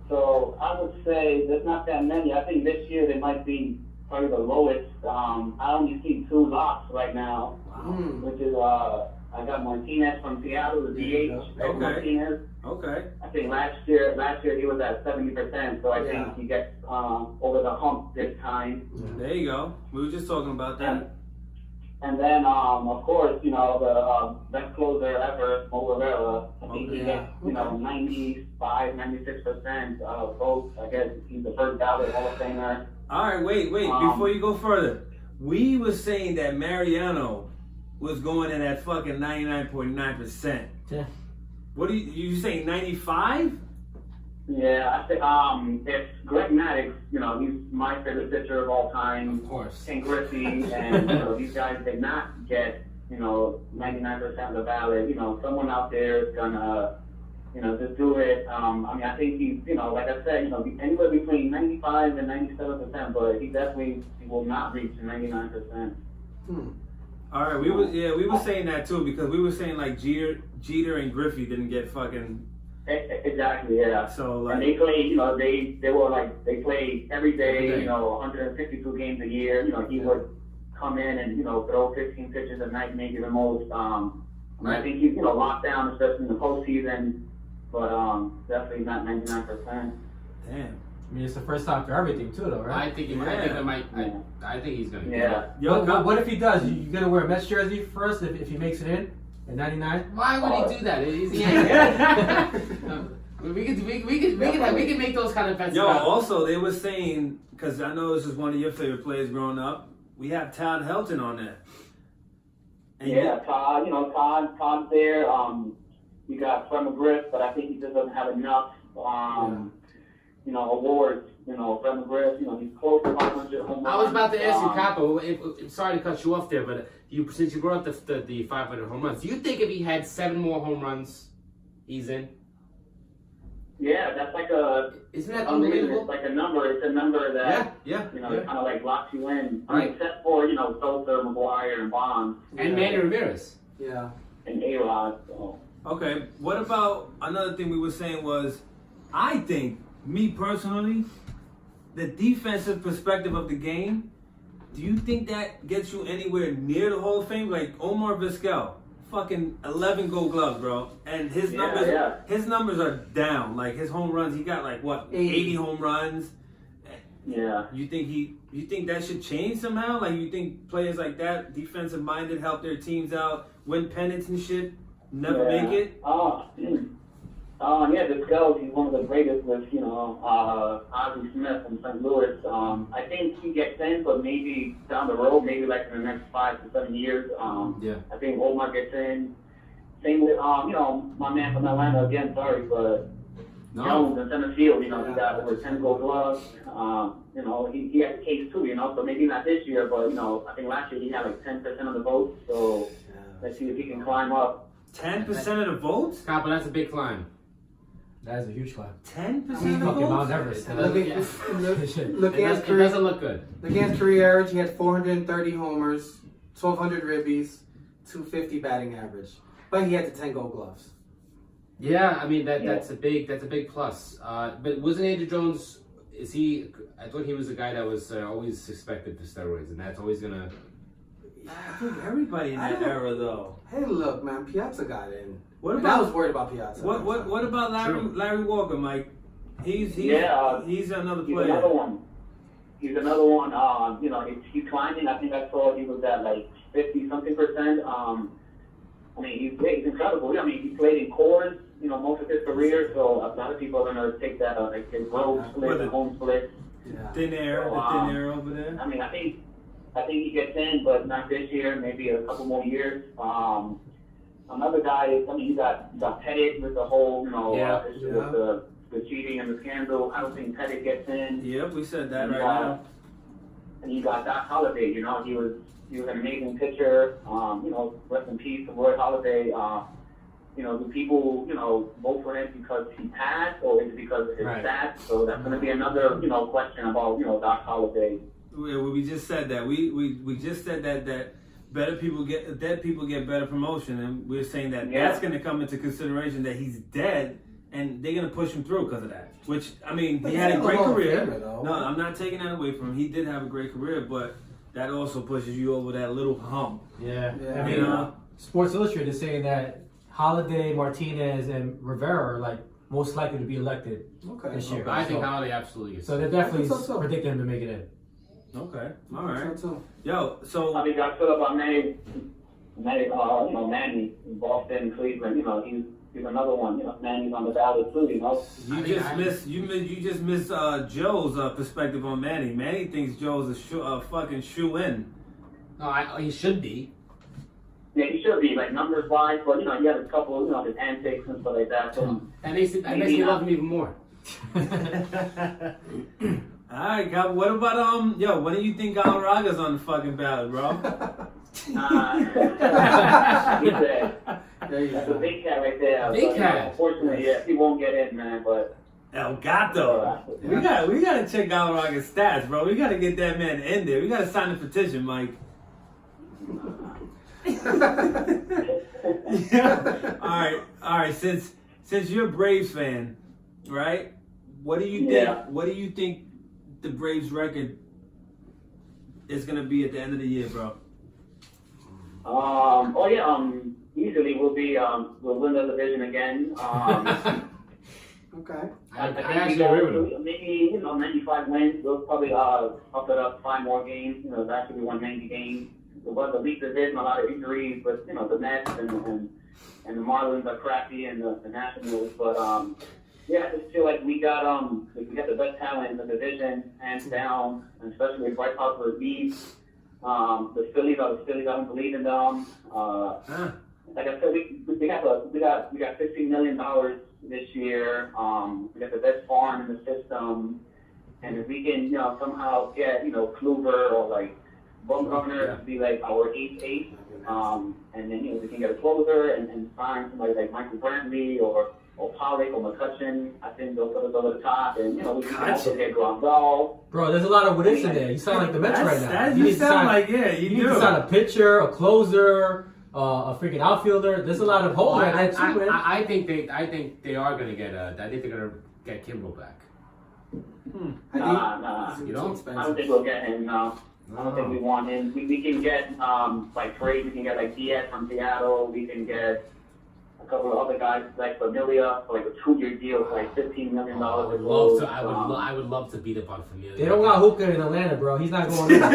So I would say there's not that many. I think this year they might be probably the lowest. I only see 2 locks right now, Mm. which is I got Martinez from Seattle, the DH. Okay. Martinez. Okay. I think last year he was at 70%, so I Yeah. think he gets over the hump this time. There you go. We were just talking about that. And then, of course, you know, the best closer ever, Mo Rivera. I think he Yeah. gets, 95, 96% votes. I guess he's the first ballot Hall of Famer. All right, wait. Before you go further, we were saying that Mariano was going in at fucking 99.9%. Yeah. What do you saying 95? Yeah, I think it's Greg Maddux. You know, he's my favorite pitcher of all time. Of course. Ken Griffey, and these guys did not get 99% of the ballot. Someone out there is gonna just do it. I think he's like I said, anywhere between 95 and 97%, but he definitely will not reach 99%. Hmm. All right, we were saying that too because we were saying like Jeter and Griffey didn't get fucking. Exactly, yeah. So like. And they played, they played every day, 152 games a year. He would come in and, throw 15 pitches a night, maybe the most. I think he's, locked down, especially in the postseason, but definitely not 99%. Damn. I mean, it's the first time for everything, too, though, right? I think he's gonna. Yeah. What if he does? You gonna wear a Mets jersey first if he makes it in at 99? Why would he do that? He's a Yankee. we could make those kind of bets. Yo, about- also they were saying because I know this is one of your favorite players growing up. We have Todd Helton on there. And Yeah, Todd's there. You got Fred McGriff, but I think he just doesn't have enough, awards. Fred McGriff, he's close to 500 home runs. I was about to ask you, Capo. Sorry to cut you off there, but since you brought up the 500 home runs, do you think if he had 7 more home runs, he's in? Yeah, that's like Isn't that unbelievable. unbelievable? It's like a number. It's a number that Yeah. it kind of like locks you in. Right. Except for Sosa, McGuire, and Bonds, And Manny Ramirez. Yeah. and A-Rod. So Okay, what about another thing we were saying was, I think, me personally, the defensive perspective of the game, do you think that gets you anywhere near the Hall of Fame? Like Omar Vizquel, fucking 11 Gold Gloves, bro, and his numbers are down. Like his home runs, he got like what 80 home runs. Yeah. You think that should change somehow? Like you think players like that, defensive minded, help their teams out, win pennants and shit, never make it? Yeah, the Skulls, he's one of the greatest with, Ozzie Smith from St. Louis. I think he gets in, but maybe down the road, maybe like in the next 5 to 7 years. I think Omar gets in. Same with, my man from Atlanta, again, sorry, but Jones in center field, he got over 10 Gold Gloves. He has a case too, so maybe not this year, but, I think last year he had like 10% of the votes, so let's see if he can climb up. 10% of the votes? Capo, that's a big climb. That is a huge climb. 10% of the Fucking votes? Mount Everest. Look at his It career. doesn't look good. Look at his career average. He had 430 homers, 1,200 ribbies, 250 batting average, but he had the 10 Gold Gloves. Yeah, I mean that's a big plus. But wasn't Andrew Jones? Is he? I thought he was a guy that was always suspected for steroids, and that's always gonna. I think everybody in that era though. Hey, look, man, Piazza got in. What And I was about worried about Piazza. what about Larry Walker, Mike? He's another He's player. another one. He's another one. He's climbing. I think I saw he was at like 50-something%. He's incredible. He played in cores, most of his career. So a lot of people are gonna take that like his road split, the home split. Yeah. Thin air over there. I think he gets in, but not this year. Maybe a couple more years. Another guy. You got Pettit with the whole, issue with the cheating and the scandal. I don't think Pettit gets in. Yep, we said that right now. And you got Doc Holliday. He was an amazing pitcher. Rest in peace to Roy Halladay. Do people, vote for him because he passed, or is it because of his stats? So that's going to be another, question about, Doc Holliday. We just said that. We just said that dead people get better promotion, and we're saying that that's going to come into consideration that he's dead, and they're going to push him through because of that. Which he had a great career. No, I'm not taking that away from him. He did have a great career, but that also pushes you over that little hump. Yeah. Sports Illustrated is saying that Holiday, Martinez, and Rivera are most likely to be elected this year. I think Holiday absolutely is. So they're definitely predicting him to make it in. Okay, all right. So You got Philip Manny, Manny in Boston, Cleveland. He's another one. Manny's on the ballot too. You just missed Joe's perspective on Manny. Manny thinks Joe's a fucking shoe in. No, he should be. Yeah, he should be, numbers wise, but he had a couple, his antics and stuff like that. So That makes me love him even more. All right, Capo. What about when do you think Galarraga's on the fucking ballot, bro? He's that's a big cat right there. Big cat. Unfortunately, he won't get in, man. But El Gato. We gotta check Galarraga's stats, bro. We gotta get that man in there. We gotta sign the petition, Mike. Yeah. All right. Since you're a Braves fan, right? What do you think? What do you think the Braves record is gonna be at the end of the year, bro? Easily we'll win the division again. okay. I actually agree with him. Maybe 95 wins. We'll probably up it up 5 more games. Last year we won 90 games. The league division, a lot of injuries, but the Mets and the Marlins are crappy, and the Nationals. But I just feel like we got the best talent in the division, hands down, and especially with Bryce Harper leaves. The Phillies, I don't believe in them. Like I said, we got $15 million this year. We got the best farm in the system, and if we can somehow get Kluber or Bumgarner to be our 8th ace, and then we can get a closer and sign somebody like Michael Brantley or Pollock or McCutcheon. I think they'll put us over the top, and we can also get Grandal. Bro, there's a lot of what ifs in there. You sound like the Mets right now. You sound like you need to sign a pitcher, a closer, a freaking outfielder. There's a lot of holes right there too, man. I think they are gonna get I think they're gonna get Kimbrel back. I think You don't? too I don't think we'll get him. No, I don't think we want him. We can get like trade. We can get like Diaz from Seattle. We can get a couple of other guys like Familia for like a 2-year deal for like $15 million. I would love to. I would love to beat up on Familia. They don't got Hookah in Atlanta, bro. He's not going there.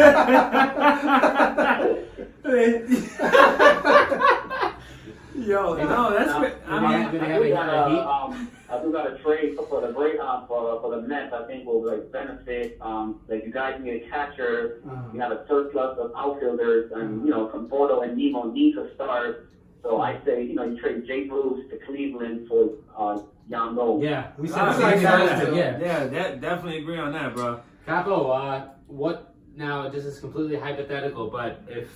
Yo, no, that's good. I do got a trade for the for the Mets. I think will like benefit. Like you guys need a catcher. You have a surplus of outfielders, and Conforto and Nemo need to start. So I say you trade Jay Bruce to Cleveland for Jan Gold. Yeah, we said Ah, the same yeah, thing. Yeah. that definitely agree on that, bro. Capo, what now? This is completely hypothetical, but if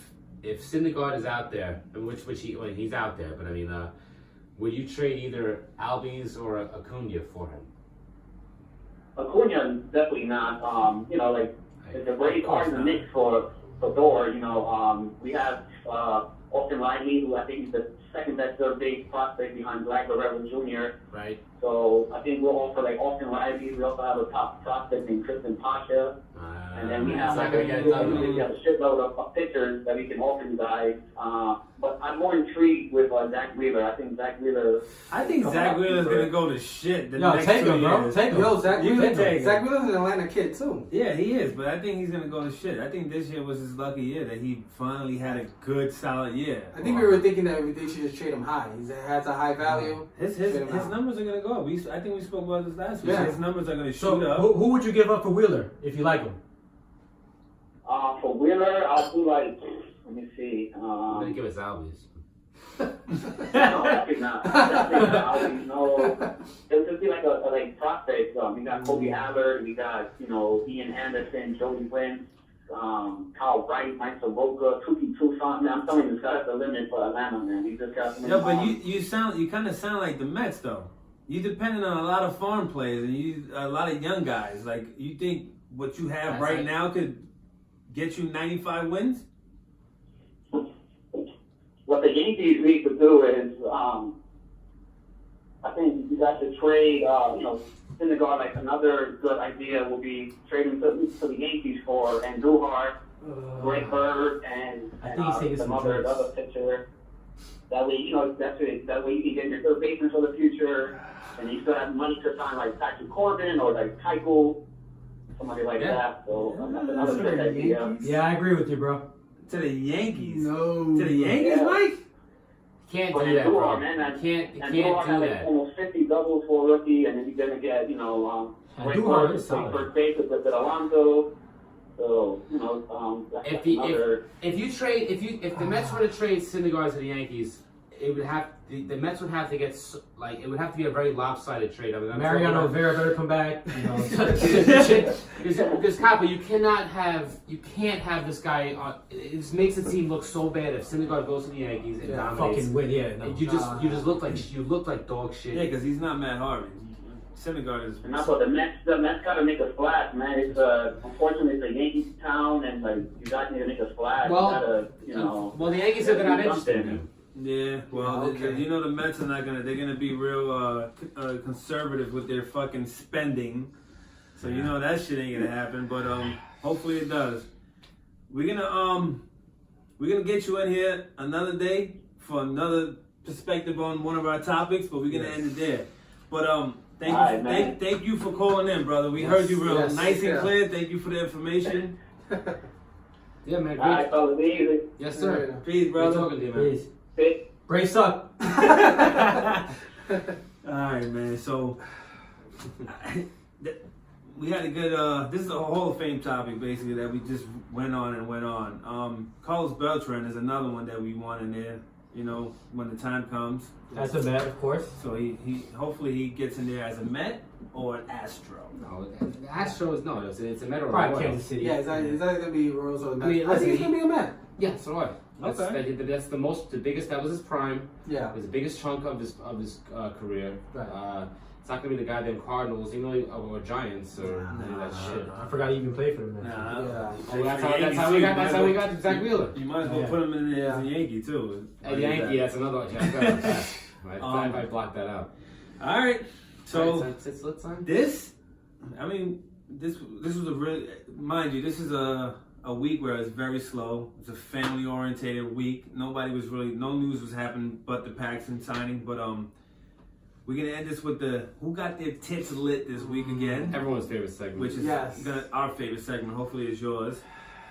Syndergaard is out there, he's out there, but I mean, would you trade either Albies or Acuna for him? Acuna definitely not. If the Braves are in the mix for Thor, we have Austin Riley, who I think is the second best third base prospect behind Black Guerrero Jr. Right. So I think we'll offer like Austin Riley. We also have a top prospect named Tristan Pasha. And then we have not gonna get it done. we have a shitload of pitchers that we can offer you guys. But I'm more intrigued with Zach Wheeler. I think Zach Wheeler. Zach Wheeler's gonna go to shit the Yo, next take 2 him, bro. years. Take him. Yo, Zach You can take Zach him. Wheeler's an Atlanta kid too. Yeah, he is, but I think he's gonna go to shit. I think this year was his lucky year that he finally had a good, solid year. I think we were thinking that they should just trade him high. He has a high value. His numbers are gonna go up. I think we spoke about this last week. Yeah. His numbers are gonna So shoot up. who would you give up for Wheeler if you like him? For Wheeler, I'll do like. Let me see. I'm gonna give us Albies. No, definitely not. Definitely not. No, it would just be like a prospect. We got Kobe Allard, we got Ian Anderson, Jody Wentz, Kyle Wright, Mike Soroka, Tuki Tucson. Man, I'm telling you, this guy's the limit for Atlanta, man. We just got. Yeah, but you kind of sound like the Mets though. You depending on a lot of farm players and a lot of young guys. Like you think what you have right now could get you 95 wins? What the Yankees need to do is, I think you guys should trade, Syndergaard. Like another good idea would be trading to the Yankees for Andujar, Greg Bird, and some other pitcher. That way, that way you can get your third baseman for the future, and you still have money to sign like Patrick Corbin or like Keuchel, somebody like that. So that's another good idea. Yeah, I agree with you, bro. To the Yankees. No. To the Yankees, Yeah. Mike? Can't But do that, bro. Andujar, man, You can't do had like that. almost 50 doubles for a rookie, and then you're gonna get, Greg Andujar Bird, is solid. first base with Alonso. So, that's If another. if the Mets were to trade Syndergaard to the Yankees, it would have the Mets would have to get it would have to be a very lopsided trade. I mean, Mariano Rivera better come back. Because Capo, you can't have this guy on. It just makes the team look so bad if Syndergaard goes to the Yankees and dominates. Fucking win, yeah. No. You just look like dog shit. Yeah, because he's not Matt Harvey. Syndergaard is. And that's what the Mets gotta make a splash, man. It's unfortunately it's a Yankee town, and like you guys need to make a splash. Well, you gotta, well, the Yankees said they're not do interested in something. him. Yeah, well, Okay. the Mets are not gonna. They're gonna be real conservative with their fucking spending. So that shit ain't gonna happen. But hopefully it does. We're gonna get you in here another day for another perspective on one of our topics. But we're gonna end it there. But thank you for calling in, brother. We heard you real nice and clear. Thank you for the information. Yeah, man. All right, fellas, be easy. Yes, sir. Peace, Good brother. talking to you, man. Peace. Peace. Braves suck. All right, man. So we had a good. This is a Hall of Fame topic, basically, that we just went on. Carlos Beltran is another one that we want in there. When the time comes. That's a Met, of course. So he hopefully he gets in there as a Met or an Astro. No, the Astros. It's a Met or a Probably Royals. Kansas City. Yeah, is that gonna be Royals or the Mets? I mean, I think listen, it's gonna be a Met. Yeah, so what? That's the biggest. That was his prime. Yeah. It was the biggest chunk of his career. Right. It's not gonna be the goddamn Cardinals, even though or Giants or any of that shit. I forgot he even played for them. Nah, Yeah. Oh, that's how we got Zach Wheeler. You might as well put him in as a Yankee too. At Yankee, that's another one. Yeah, I blocked that out. All right, so let's sign. this was a really, mind you, this is a week where it's very slow. It's a family orientated week. No news was happening but the Paxton signing. But we're gonna end this with the who got their tits lit this week again, Everyone's favorite segment. which is our favorite segment. Hopefully it's yours.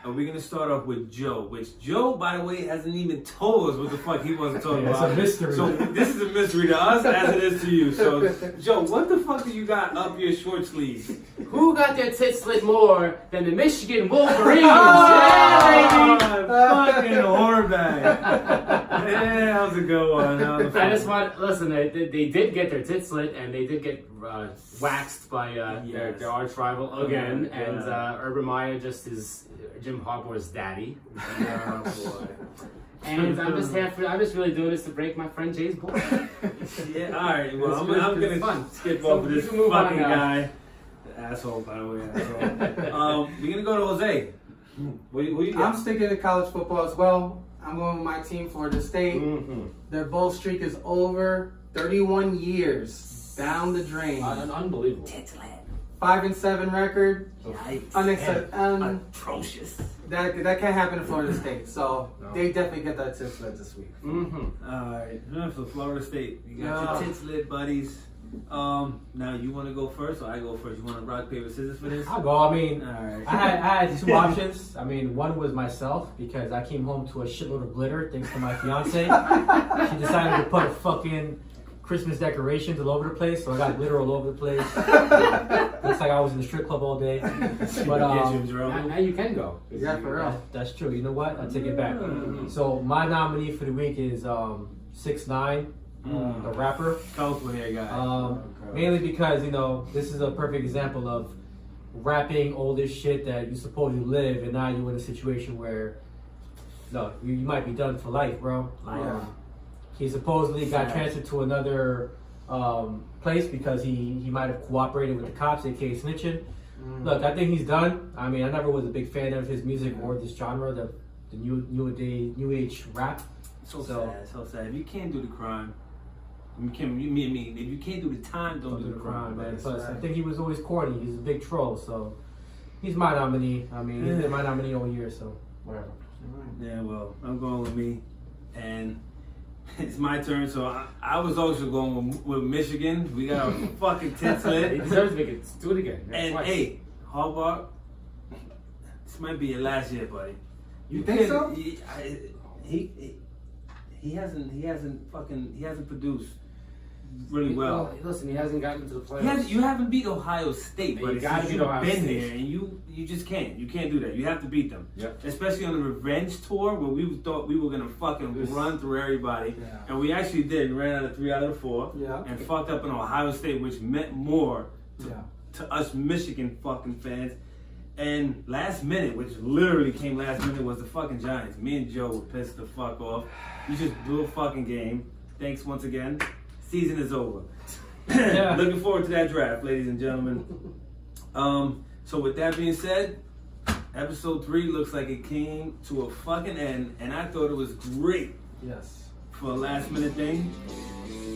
We're gonna start off with Joe, which Joe, by the way, hasn't even told us what the fuck he wants to talk about. It's a mystery. So this is a mystery to us as it is to you. So Joe, what the fuck do you got up your short sleeves? Who got their tits lit more than the Michigan Wolverines? Oh, Yeah, fucking horribag. Yeah, that was a good one. I just want listen. They did get their tits lit, and they did get waxed by their arch rival again. Oh, and Urban Meyer just is Jim Harbaugh's daddy. Oh boy. And I'm just really doing this to break my friend Jay's ball. Yeah. All right. Well, I'm It's gonna fun. skip So over we this can move on fucking now. guy. Asshole, by the way. Asshole. We're gonna go to Jose. Who you I'm got? sticking to college football as well. I'm going with my team, Florida State. Mm-hmm. Their bowl streak is over. 31 years down the drain. Unbelievable. 5-7 record. Yikes. Atrocious. That can't happen in Florida State. So No. they definitely get that tip lit this week. Mm-hmm. Alright, enough for Florida State. You got your tits lit, buddies. Now you want to go first or I go first? You want to rock, paper, scissors for this? I'll go. I mean, Alright. I had two options. I mean, one was myself because I came home to a shitload of glitter thanks to my fiance. She decided to put a fucking Christmas decorations all over the place, so I got glitter all over the place. Looks like I was in the strip club all day. But Now you can go. Yeah, for real. that's true. You know what? I take it back. Mm-hmm. So my nominee for the week is 6ix9ine, the rapper. Colorful hair guy. Mainly because, you know, this is a perfect example of rapping all this shit that you supposedly live, and now you're in a situation where, no, you might be done for life, bro. He supposedly got transferred to another place because he might have cooperated with the cops, aka snitching. Look, I think he's done. I mean, I never was a big fan of his music or this genre, the new age rap. So sad. If you can't do the crime, if you can't do the time, don't do the crime, man. man. Plus, I think he was always corny. He's a big troll, so he's my nominee. I mean, he's been my nominee all year, so whatever. Yeah, well, I'm going with me, and it's my turn. So I was also going with Michigan. We got our fucking tits He lit. deserves to make it. Do it again. And Twice. hey, Harbaugh, this might be your last year, buddy. You think so? He hasn't produced really well. Listen, he hasn't gotten to the playoffs. You haven't beat Ohio State, You buddy. gotta beat You've Ohio been State. there, and you just can't. You can't do that. You have to beat them. Yep. Especially on the revenge tour, where we thought we were gonna fucking run through everybody, Yeah. and we actually did. We ran out of 3 out of the 4, Yeah. and fucked up in Ohio State, which meant more Yeah. to us Michigan fucking fans. And last minute, which literally came last minute, was the fucking Giants. Me and Joe were pissed the fuck off. You just blew a fucking game. Thanks once again. Season is over. Yeah. Looking forward to that draft, ladies and gentlemen. So with that being said, episode 3 looks like it came to a fucking end, and I thought it was great Yes. for a last minute thing.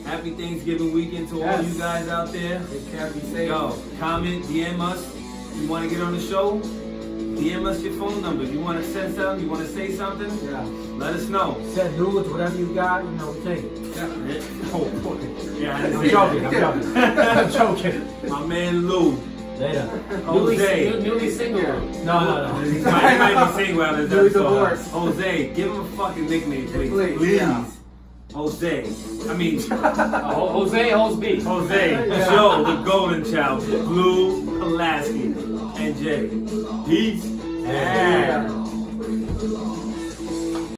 Happy Thanksgiving weekend to all you guys out there. Take care. Be safe. Yo, comment, DM us. You want to get on the show? DM us your phone number. You want to send something? You want to say something? Yeah. Let us know. Send nudes, whatever you got, you know, we take it. Yeah, I'm joking. I'm joking. My man Lou. Later. Jose. Newly single. No. He might be single out of Louis that song. divorced. Jose, give him a fucking nickname, please. Please, yeah. Jose. I mean, Jose Holsby. Jose, Yeah. Joe, the Golden Child, Lou, Pulaski, and Jay. Peace. Yeah.